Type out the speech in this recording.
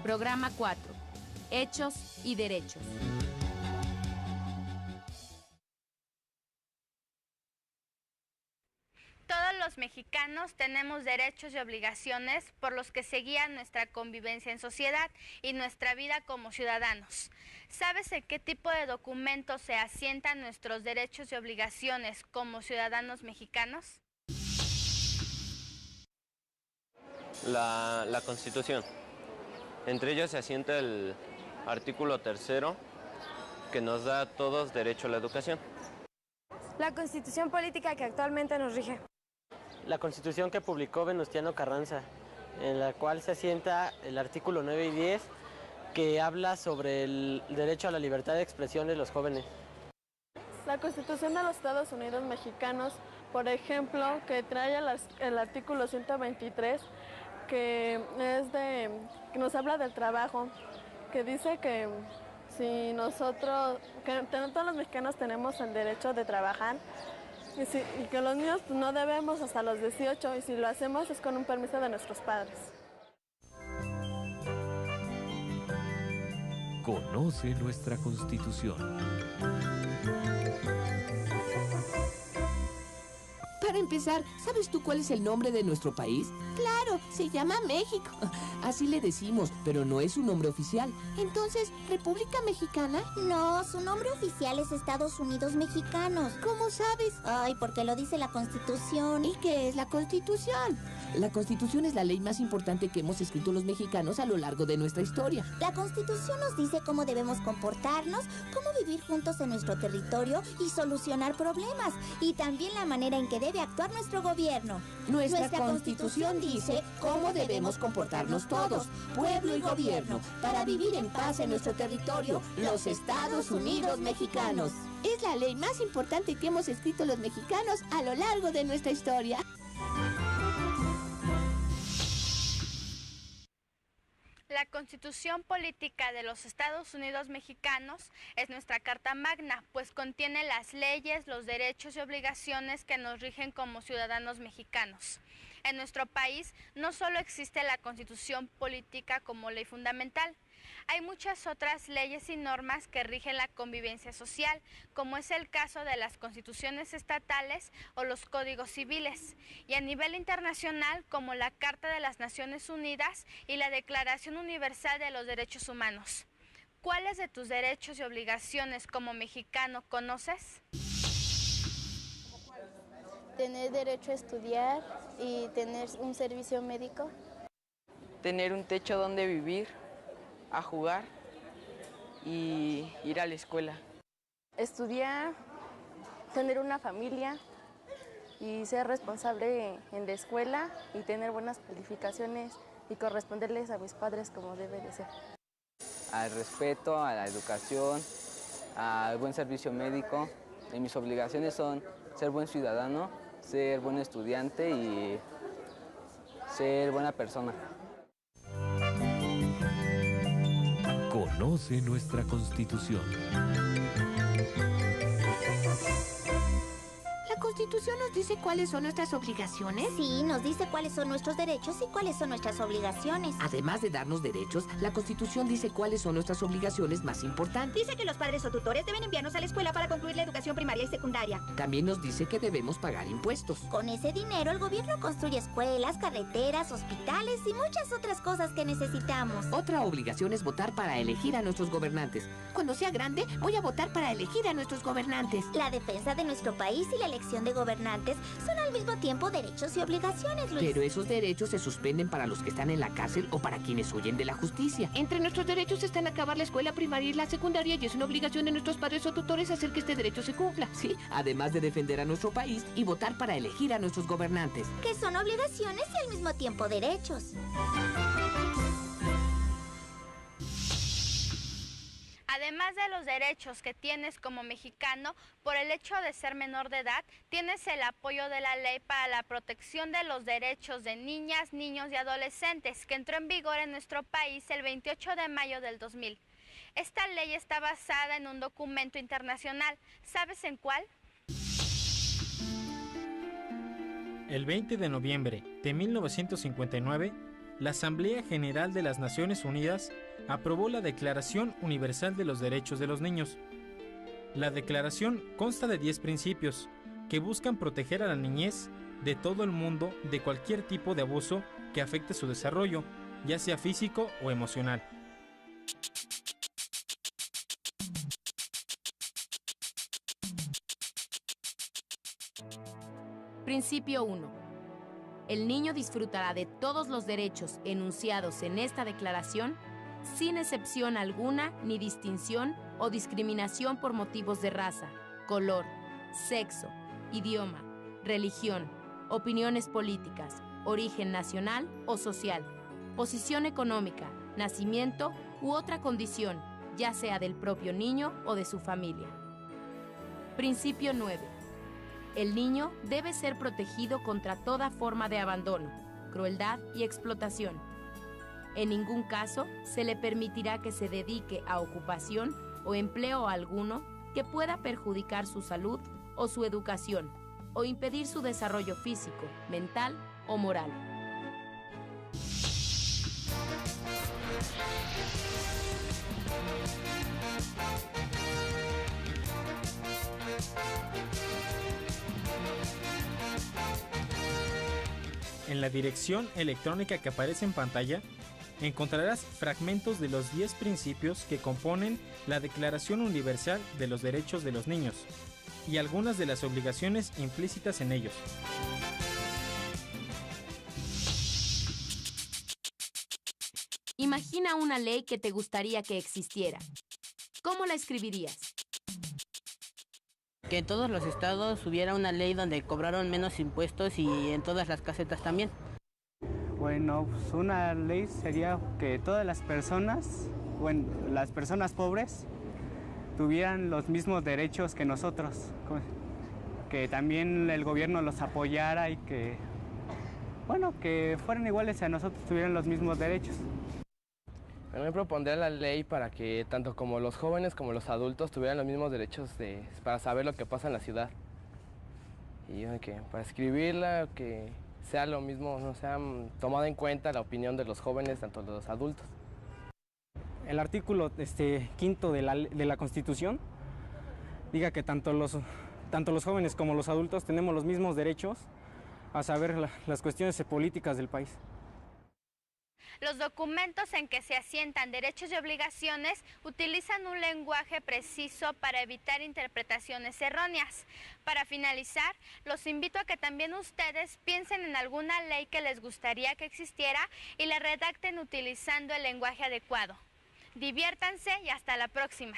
Programa 4. Hechos y derechos. Todos los mexicanos tenemos derechos y obligaciones por los que se guía nuestra convivencia en sociedad y nuestra vida como ciudadanos. ¿Sabes en qué tipo de documentos se asientan nuestros derechos y obligaciones como ciudadanos mexicanos? La Constitución. Entre ellos se asienta el artículo 3º, que nos da a todos derecho a la educación. La Constitución política que actualmente nos rige. La Constitución que publicó Venustiano Carranza, en la cual se asienta el artículo 9 y 10, que habla sobre el derecho a la libertad de expresión de los jóvenes. La Constitución de los Estados Unidos mexicanos, por ejemplo, que trae el artículo 123, que nos habla del trabajo, que dice que si nosotros, que todos los mexicanos tenemos el derecho de trabajar, y que los niños no debemos hasta los 18, y si lo hacemos es con un permiso de nuestros padres. Conoce nuestra Constitución. Para empezar, ¿sabes tú cuál es el nombre de nuestro país? Claro, se llama México. Así le decimos, pero no es su nombre oficial. Entonces, ¿República Mexicana? No, su nombre oficial es Estados Unidos Mexicanos. ¿Cómo sabes? Ay, porque lo dice la Constitución. ¿Y qué es la Constitución? La Constitución es la ley más importante que hemos escrito los mexicanos a lo largo de nuestra historia. La Constitución nos dice cómo debemos comportarnos, cómo vivir juntos en nuestro territorio y solucionar problemas, y también la manera en que debe actuar nuestro gobierno. Nuestra Constitución dice cómo debemos comportarnos todos, pueblo y gobierno, para vivir en paz en nuestro territorio, los Estados Unidos Mexicanos. Es la ley más importante que hemos escrito los mexicanos a lo largo de nuestra historia. La Constitución Política de los Estados Unidos Mexicanos es nuestra Carta Magna, pues contiene las leyes, los derechos y obligaciones que nos rigen como ciudadanos mexicanos. En nuestro país no solo existe la Constitución Política como ley fundamental, hay muchas otras leyes y normas que rigen la convivencia social, como es el caso de las constituciones estatales o los códigos civiles, y a nivel internacional como la Carta de las Naciones Unidas y la Declaración Universal de los Derechos Humanos. ¿Cuáles de tus derechos y obligaciones como mexicano conoces? Tener derecho a estudiar y tener un servicio médico. Tener un techo donde vivir, a jugar y ir a la escuela. Estudiar, tener una familia y ser responsable en la escuela y tener buenas calificaciones y corresponderles a mis padres como debe de ser. Al respeto, a la educación, al buen servicio médico. Y mis obligaciones son ser buen ciudadano, ser buen estudiante y ser buena persona. Conoce nuestra Constitución. ¿La Constitución nos dice cuáles son nuestras obligaciones? Sí, nos dice cuáles son nuestros derechos y cuáles son nuestras obligaciones. Además de darnos derechos, la Constitución dice cuáles son nuestras obligaciones más importantes. Dice que los padres o tutores deben enviarnos a la escuela para concluir la educación primaria y secundaria. También nos dice que debemos pagar impuestos. Con ese dinero, el gobierno construye escuelas, carreteras, hospitales y muchas otras cosas que necesitamos. Otra obligación es votar para elegir a nuestros gobernantes. Cuando sea grande, voy a votar para elegir a nuestros gobernantes. La defensa de nuestro país y la elección de gobernantes son al mismo tiempo derechos y obligaciones, Luis. Pero esos derechos se suspenden para los que están en la cárcel o para quienes huyen de la justicia. Entre nuestros derechos están acabar la escuela primaria y la secundaria, y es una obligación de nuestros padres o tutores hacer que este derecho se cumpla. Sí, además de defender a nuestro país y votar para elegir a nuestros gobernantes. Que son obligaciones y al mismo tiempo derechos. Además de los derechos que tienes como mexicano, por el hecho de ser menor de edad, tienes el apoyo de la Ley para la Protección de los Derechos de Niñas, Niños y Adolescentes, que entró en vigor en nuestro país el 28 de mayo del 2000. Esta ley está basada en un documento internacional. ¿Sabes en cuál? El 20 de noviembre de 1959, la Asamblea General de las Naciones Unidas aprobó la Declaración Universal de los Derechos de los Niños. La declaración consta de 10 principios que buscan proteger a la niñez de todo el mundo de cualquier tipo de abuso que afecte su desarrollo, ya sea físico o emocional. Principio 1. El niño disfrutará de todos los derechos enunciados en esta declaración, sin excepción alguna ni distinción o discriminación por motivos de raza, color, sexo, idioma, religión, opiniones políticas, origen nacional o social, posición económica, nacimiento u otra condición, ya sea del propio niño o de su familia. Principio 9. El niño debe ser protegido contra toda forma de abandono, crueldad y explotación. En ningún caso se le permitirá que se dedique a ocupación o empleo alguno que pueda perjudicar su salud o su educación, o impedir su desarrollo físico, mental o moral. En la dirección electrónica que aparece en pantalla, encontrarás fragmentos de los 10 principios que componen la Declaración Universal de los Derechos de los Niños y algunas de las obligaciones implícitas en ellos. Imagina una ley que te gustaría que existiera. ¿Cómo la escribirías? Que en todos los estados hubiera una ley donde cobraron menos impuestos y en todas las casetas también. Bueno, pues una ley sería que todas las personas, bueno, las personas pobres, tuvieran los mismos derechos que nosotros. Que también el gobierno los apoyara y que, bueno, que fueran iguales a nosotros, tuvieran los mismos derechos. Bueno, me propondría la ley para que tanto como los jóvenes como los adultos tuvieran los mismos derechos para saber lo que pasa en la ciudad. Y que para escribirla, que sea lo mismo, no sea tomada en cuenta la opinión de los jóvenes, tanto de los adultos. El artículo 5 de la Constitución diga que tanto los jóvenes como los adultos tenemos los mismos derechos a saber las cuestiones políticas del país. Los documentos en que se asientan derechos y obligaciones utilizan un lenguaje preciso para evitar interpretaciones erróneas. Para finalizar, los invito a que también ustedes piensen en alguna ley que les gustaría que existiera y la redacten utilizando el lenguaje adecuado. Diviértanse y hasta la próxima.